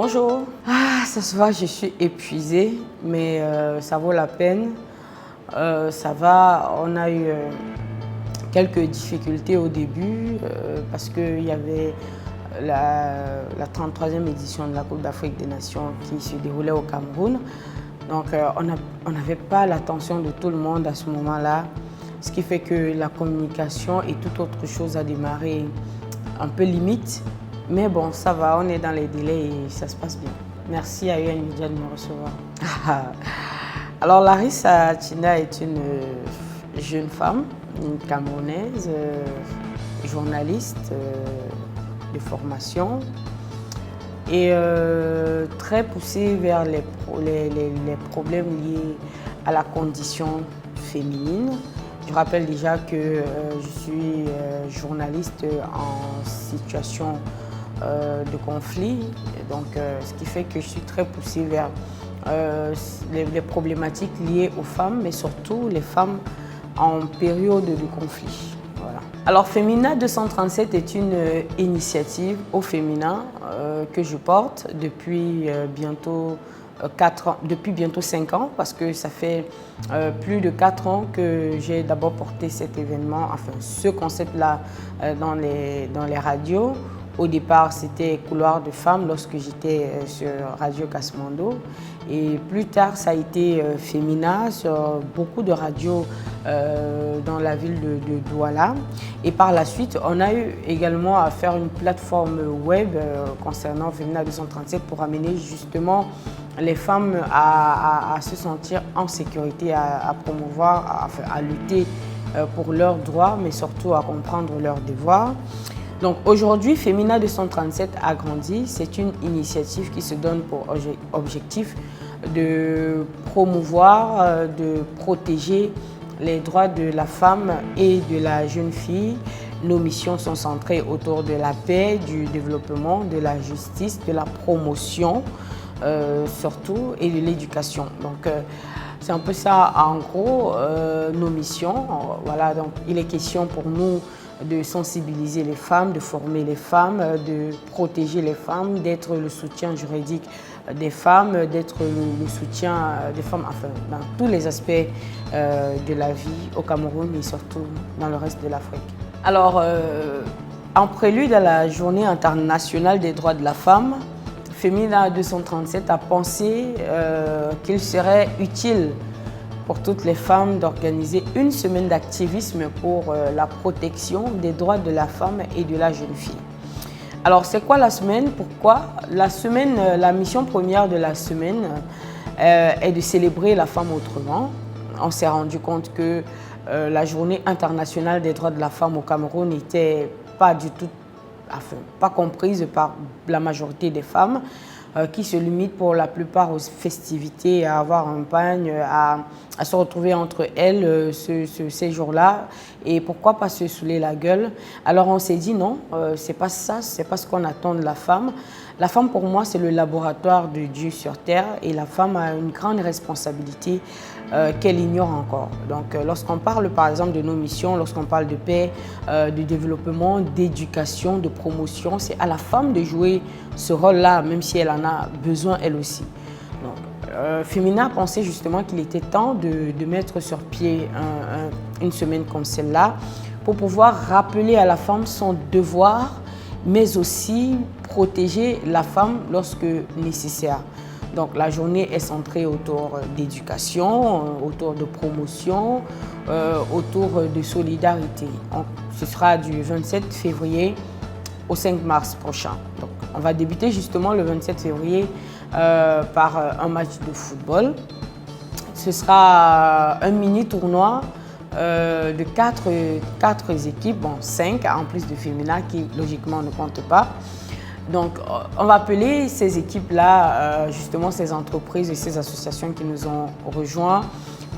Bonjour. Ça se voit, je suis épuisée, mais ça vaut la peine. Ça va, on a eu quelques difficultés au début parce qu'il y avait la 33e édition de la Coupe d'Afrique des Nations qui se déroulait au Cameroun. Donc on n'avait pas l'attention de tout le monde à ce moment-là, ce qui fait que la communication et toute autre chose a démarré un peu limite. Mais bon, ça va, on est dans les délais et ça se passe bien. Merci à UN Media de me recevoir. Alors Larissa Tina est une jeune femme, une Camerounaise, journaliste de formation et très poussée vers les problèmes liés à la condition féminine. Je rappelle déjà que je suis journaliste en situation de conflit, donc ce qui fait que je suis très poussée vers les problématiques liées aux femmes, mais surtout les femmes en période de conflit. Voilà. Alors Femina 237 est une initiative au féminin que je porte depuis bientôt 5 ans, parce que ça fait plus de 4 ans que j'ai d'abord porté cet événement, enfin ce concept-là dans les radios. Au départ, c'était Couloir de femmes lorsque j'étais sur Radio Kasmando. Et plus tard, ça a été Femina sur beaucoup de radios dans la ville de Douala. Et par la suite, on a eu également à faire une plateforme web concernant Femina 237 pour amener justement les femmes à se sentir en sécurité, à promouvoir, à lutter pour leurs droits, mais surtout à comprendre leurs devoirs. Donc aujourd'hui, Femina 237 a grandi. C'est une initiative qui se donne pour objectif de promouvoir, de protéger les droits de la femme et de la jeune fille. Nos missions sont centrées autour de la paix, du développement, de la justice, de la promotion surtout et de l'éducation. Donc c'est un peu ça en gros nos missions. Voilà, donc il est question pour nous de sensibiliser les femmes, de former les femmes, de protéger les femmes, d'être le soutien juridique des femmes, d'être le soutien des femmes, enfin, dans tous les aspects de la vie au Cameroun et surtout dans le reste de l'Afrique. Alors, en prélude à la Journée internationale des droits de la femme, Femina 237 a pensé qu'il serait utile pour toutes les femmes d'organiser une semaine d'activisme pour la protection des droits de la femme et de la jeune fille. Alors, c'est quoi la semaine? Pourquoi? La semaine, la mission première de la semaine est de célébrer la femme autrement. On s'est rendu compte que la Journée internationale des droits de la femme au Cameroun n'était pas du tout, enfin, pas comprise par la majorité des femmes, qui se limitent pour la plupart aux festivités, à avoir un pagne, à se retrouver entre elles ces jours-là. Et pourquoi pas se saouler la gueule? Alors on s'est dit non, c'est pas ça, c'est pas ce qu'on attend de la femme. La femme pour moi c'est le laboratoire de Dieu sur terre et la femme a une grande responsabilité qu'elle ignore encore. Donc lorsqu'on parle par exemple de nos missions, lorsqu'on parle de paix, de développement, d'éducation, de promotion, c'est à la femme de jouer ce rôle-là, même si elle en a besoin elle aussi. Donc, Femina a pensé justement qu'il était temps de mettre sur pied une semaine comme celle-là pour pouvoir rappeler à la femme son devoir, mais aussi protéger la femme lorsque nécessaire. Donc la journée est centrée autour d'éducation, autour de promotion, autour de solidarité. Donc, ce sera du 27 février au 5 mars prochain. Donc, on va débuter justement le 27 février par un match de football. Ce sera un mini tournoi de 4 équipes, bon 5 en plus de Femina qui logiquement ne compte pas. Donc, on va appeler ces équipes-là, justement ces entreprises et ces associations qui nous ont rejoints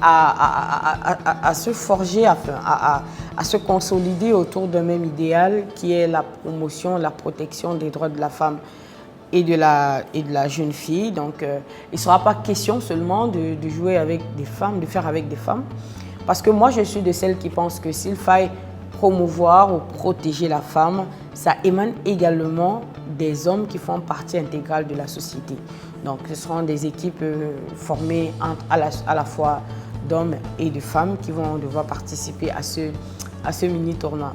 à se forger, à se consolider autour d'un même idéal qui est la promotion, la protection des droits de la femme et de la jeune fille. Donc, il ne sera pas question seulement de jouer avec des femmes, de faire avec des femmes. Parce que moi, je suis de celles qui pensent que s'il faille promouvoir ou protéger la femme, ça émane également des hommes qui font partie intégrale de la société. Donc ce seront des équipes formées à la fois d'hommes et de femmes qui vont devoir participer à ce mini-tournoi.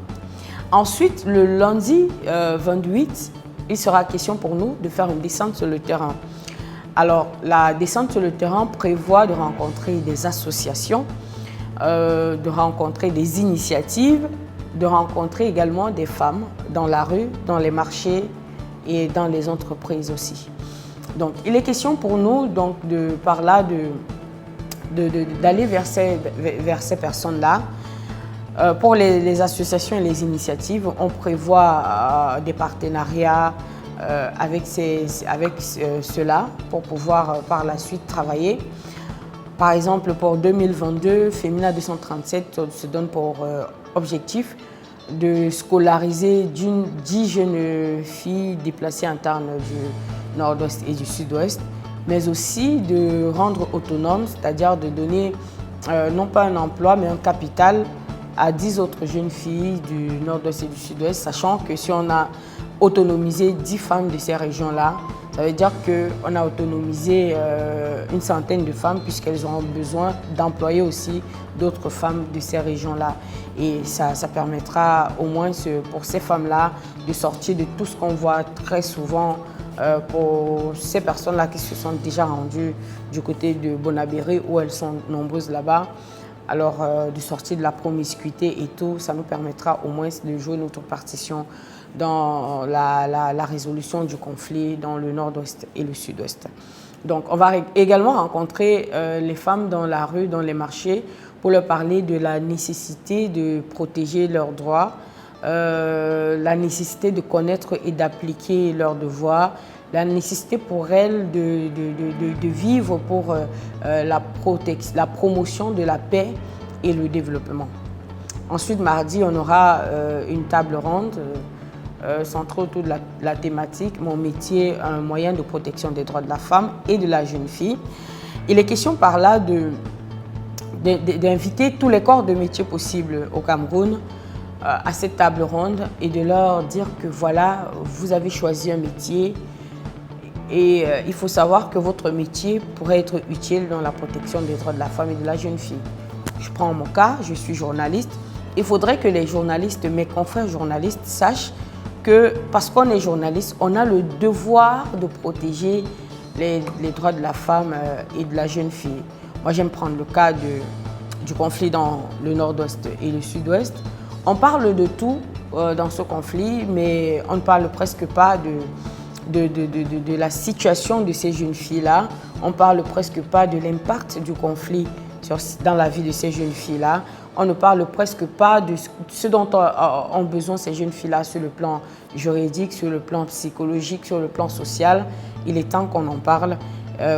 Ensuite, le lundi 28, il sera question pour nous de faire une descente sur le terrain. Alors, la descente sur le terrain prévoit de rencontrer des associations, de rencontrer des initiatives, de rencontrer également des femmes dans la rue, dans les marchés et dans les entreprises aussi. Donc, il est question pour nous donc, d'aller vers ces personnes-là. Pour les associations et les initiatives, on prévoit des partenariats avec ceux-là pour pouvoir par la suite travailler. Par exemple, pour 2022, Femina 237 se donne pour objectif de scolariser 10 jeunes filles déplacées internes du nord-ouest et du sud-ouest, mais aussi de rendre autonomes, c'est-à-dire de donner non pas un emploi, mais un capital à 10 autres jeunes filles du nord-ouest et du sud-ouest, sachant que si on a autonomisé 10 femmes de ces régions-là, ça veut dire qu'on a autonomisé une centaine de femmes puisqu'elles auront besoin d'employer aussi d'autres femmes de ces régions-là. Et ça permettra au moins pour ces femmes-là de sortir de tout ce qu'on voit très souvent pour ces personnes-là qui se sont déjà rendues du côté de Bonabéré où elles sont nombreuses là-bas. Alors, de sortir de la promiscuité et tout, ça nous permettra au moins de jouer notre partition dans la résolution du conflit dans le nord-ouest et le sud-ouest. Donc, on va également rencontrer les femmes dans la rue, dans les marchés, pour leur parler de la nécessité de protéger leurs droits, la nécessité de connaître et d'appliquer leurs devoirs, la nécessité pour elles de vivre pour la promotion de la paix et le développement. Ensuite, mardi, on aura une table ronde centrée autour de la thématique « Mon métier, un moyen de protection des droits de la femme et de la jeune fille ». Il est question par là d'inviter tous les corps de métier possibles au Cameroun à cette table ronde et de leur dire que voilà, vous avez choisi un métier et il faut savoir que votre métier pourrait être utile dans la protection des droits de la femme et de la jeune fille. Je prends mon cas, je suis journaliste. Il faudrait que les journalistes, mes confrères journalistes, sachent que parce qu'on est journaliste, on a le devoir de protéger les droits de la femme et de la jeune fille. Moi, j'aime prendre le cas du conflit dans le nord-ouest et le sud-ouest. On parle de tout dans ce conflit, mais on ne parle presque pas de la situation de ces jeunes filles-là. On ne parle presque pas de l'impact du conflit dans la vie de ces jeunes filles-là. On ne parle presque pas de ce dont ont besoin ces jeunes filles-là sur le plan juridique, sur le plan psychologique, sur le plan social. Il est temps qu'on en parle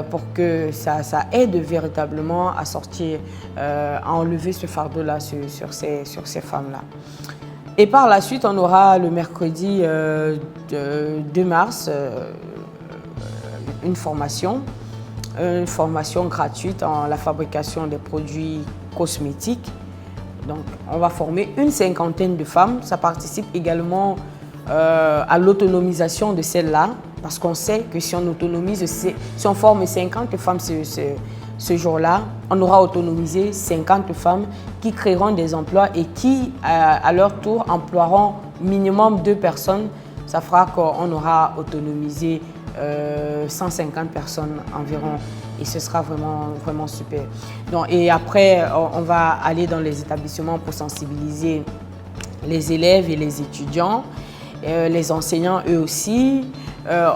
pour que ça aide véritablement à sortir, à enlever ce fardeau-là sur ces femmes-là. Et par la suite, on aura le mercredi 2 mars une formation gratuite en la fabrication des produits cosmétiques. Donc, on va former une cinquantaine de femmes. Ça participe également à l'autonomisation de celles-là, parce qu'on sait que si on autonomise, si on forme 50 femmes ce jour-là, on aura autonomisé 50 femmes qui créeront des emplois et qui, à leur tour, emploieront minimum 2 personnes. Ça fera qu'on aura autonomisé 150 personnes environ et ce sera vraiment, vraiment super. Donc, et après, on va aller dans les établissements pour sensibiliser les élèves et les étudiants, les enseignants eux aussi.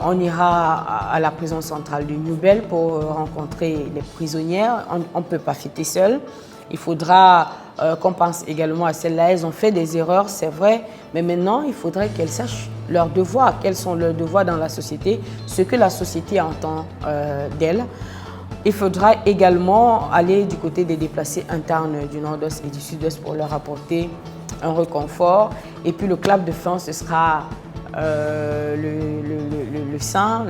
On ira à la prison centrale de Nouvelle pour rencontrer les prisonnières. On ne peut pas fêter seul. Il faudra qu'on pense également à celles-là. Elles ont fait des erreurs, c'est vrai, mais maintenant, il faudrait qu'elles sachent leurs devoirs, quels sont leurs devoirs dans la société, ce que la société entend d'elles. Il faudra également aller du côté des déplacés internes du nord-ouest et du sud-ouest pour leur apporter un réconfort. Et puis le clap de fin, ce sera le 5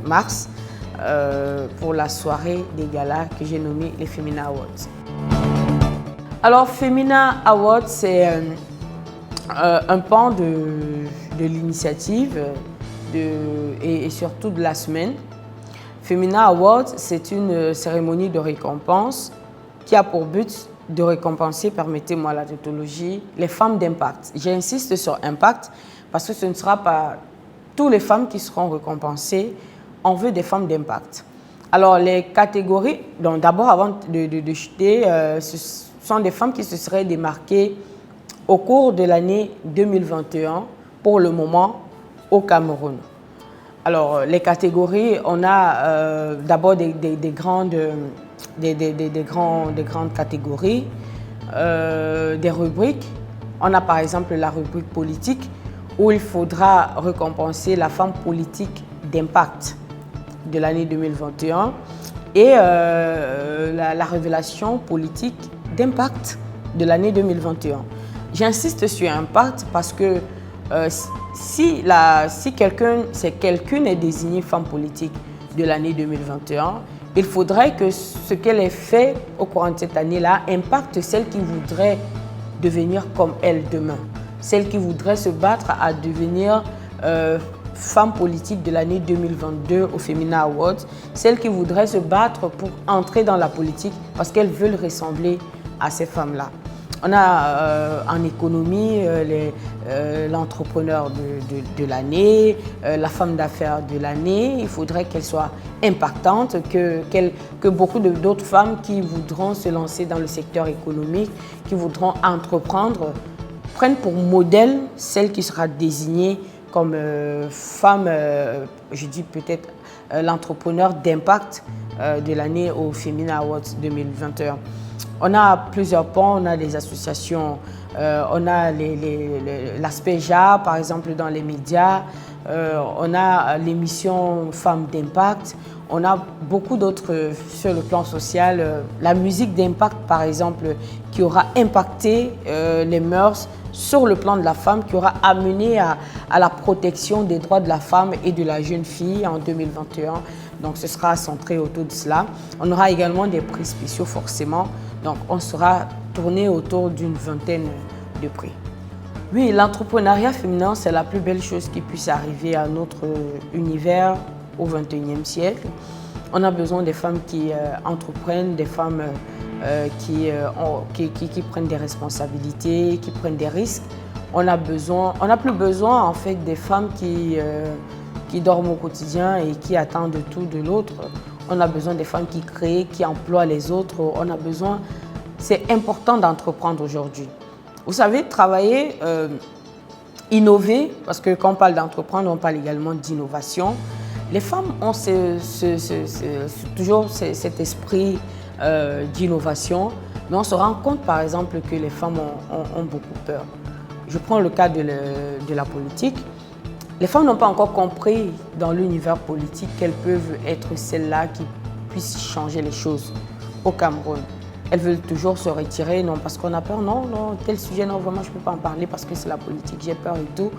mars pour la soirée des galas que j'ai nommée les Femina Awards. Alors Femina Awards, c'est un pan de l'initiative et surtout de la semaine. Femina Awards, c'est une cérémonie de récompense qui a pour but de récompenser, permettez-moi la tautologie, les femmes d'impact. J'insiste sur impact parce que ce ne sera pas toutes les femmes qui seront récompensées. On veut des femmes d'impact. Alors, les catégories, donc d'abord, avant de chuter, ce sont des femmes qui se seraient démarquées au cours de l'année 2021, pour le moment, au Cameroun. Alors, les catégories, on a d'abord des grandes catégories, des rubriques. On a par exemple la rubrique politique, où il faudra récompenser la femme politique d'impact de l'année 2021 et la révélation politique d'impact de l'année 2021. J'insiste sur impact parce que si quelqu'une est désignée femme politique de l'année 2021, il faudrait que ce qu'elle ait fait au courant de cette année-là impacte celle qui voudrait devenir comme elle demain, celle qui voudrait se battre à devenir femme politique de l'année 2022 au Femina Awards, celle qui voudrait se battre pour entrer dans la politique parce qu'elles veulent ressembler à ces femmes-là. On a en économie l'entrepreneur de l'année, la femme d'affaires de l'année. Il faudrait qu'elle soit impactante, que beaucoup d'autres femmes qui voudront se lancer dans le secteur économique, qui voudront entreprendre, prennent pour modèle celle qui sera désignée comme femme, je dis peut-être l'entrepreneur d'impact de l'année au Femina Awards 2021. On a plusieurs pans, on a des associations, on a l'aspect genre, par exemple, dans les médias, on a l'émission Femmes d'impact, on a beaucoup d'autres sur le plan social. La musique d'impact, par exemple, qui aura impacté les mœurs sur le plan de la femme, qui aura amené à la protection des droits de la femme et de la jeune fille en 2021. Donc, ce sera centré autour de cela. On aura également des prix spéciaux, forcément. Donc, on sera tourné autour d'une vingtaine de prix. Oui, l'entrepreneuriat féminin, c'est la plus belle chose qui puisse arriver à notre univers au XXIe siècle. On a besoin des femmes qui entreprennent, des femmes qui prennent des responsabilités, qui prennent des risques. On n'a plus besoin en fait des femmes qui dorment au quotidien et qui attendent tout de l'autre. On a besoin des femmes qui créent, qui emploient les autres. C'est important d'entreprendre aujourd'hui. Vous savez, travailler, innover, parce que quand on parle d'entreprendre, on parle également d'innovation. Les femmes ont toujours cet esprit d'innovation, mais on se rend compte par exemple que les femmes ont beaucoup peur. Je prends le cas de la politique. Les femmes n'ont pas encore compris dans l'univers politique qu'elles peuvent être celles-là qui puissent changer les choses au Cameroun. Elles veulent toujours se retirer, non parce qu'on a peur, non, tel sujet, non, vraiment, je ne peux pas en parler parce que c'est la politique, j'ai peur et tout.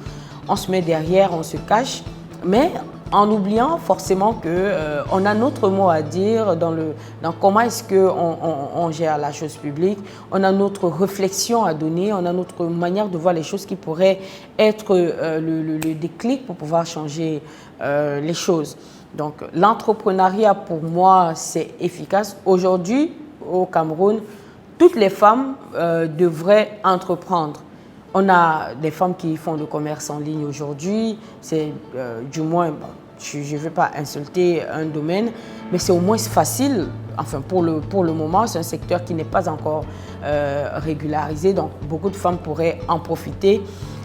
On se met derrière, on se cache, mais en oubliant forcément qu'on a notre mot à dire dans comment est-ce qu'on gère la chose publique, on a notre réflexion à donner, on a notre manière de voir les choses qui pourrait être le déclic pour pouvoir changer les choses. Donc l'entrepreneuriat pour moi c'est efficace. Aujourd'hui au Cameroun, toutes les femmes devraient entreprendre. On a des femmes qui font le commerce en ligne aujourd'hui, c'est du moins, bon, je ne vais pas insulter un domaine, mais c'est au moins facile, enfin pour le moment, c'est un secteur qui n'est pas encore régularisé, donc beaucoup de femmes pourraient en profiter.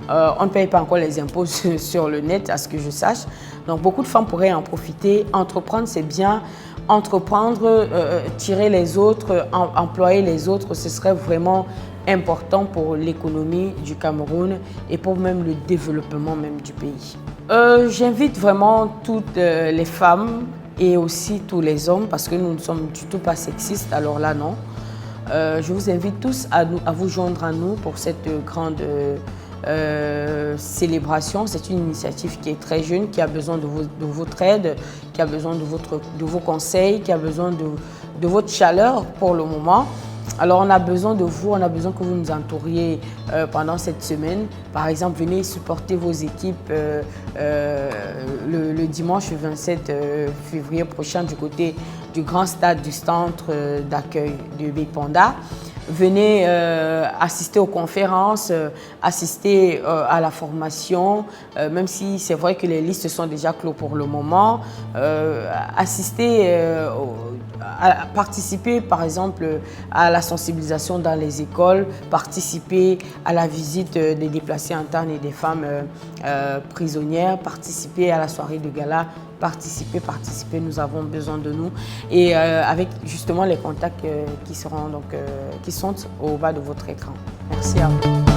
On ne paye pas encore les impôts sur le net, à ce que je sache, donc beaucoup de femmes pourraient en profiter. Entreprendre, c'est bien. Entreprendre, tirer les autres, employer les autres, ce serait vraiment important pour l'économie du Cameroun et pour même le développement même du pays. J'invite vraiment toutes les femmes et aussi tous les hommes, parce que nous ne sommes du tout pas sexistes, alors là non. Je vous invite tous à vous joindre à nous pour cette grande célébration. C'est une initiative qui est très jeune, qui a besoin de votre aide, qui a besoin de vos conseils, qui a besoin de votre chaleur pour le moment. Alors on a besoin de vous, on a besoin que vous nous entouriez pendant cette semaine. Par exemple, venez supporter vos équipes le dimanche 27 février prochain du côté du grand stade du centre d'accueil de Bépanda. Venez assister aux conférences, assister à la formation, même si c'est vrai que les listes sont déjà clos pour le moment. Participer par exemple à la sensibilisation dans les écoles, participer à la visite des déplacés internes et des femmes prisonnières, participer à la soirée de gala. Participer, nous avons besoin de nous et avec justement les contacts qui sont au bas de votre écran. Merci à vous.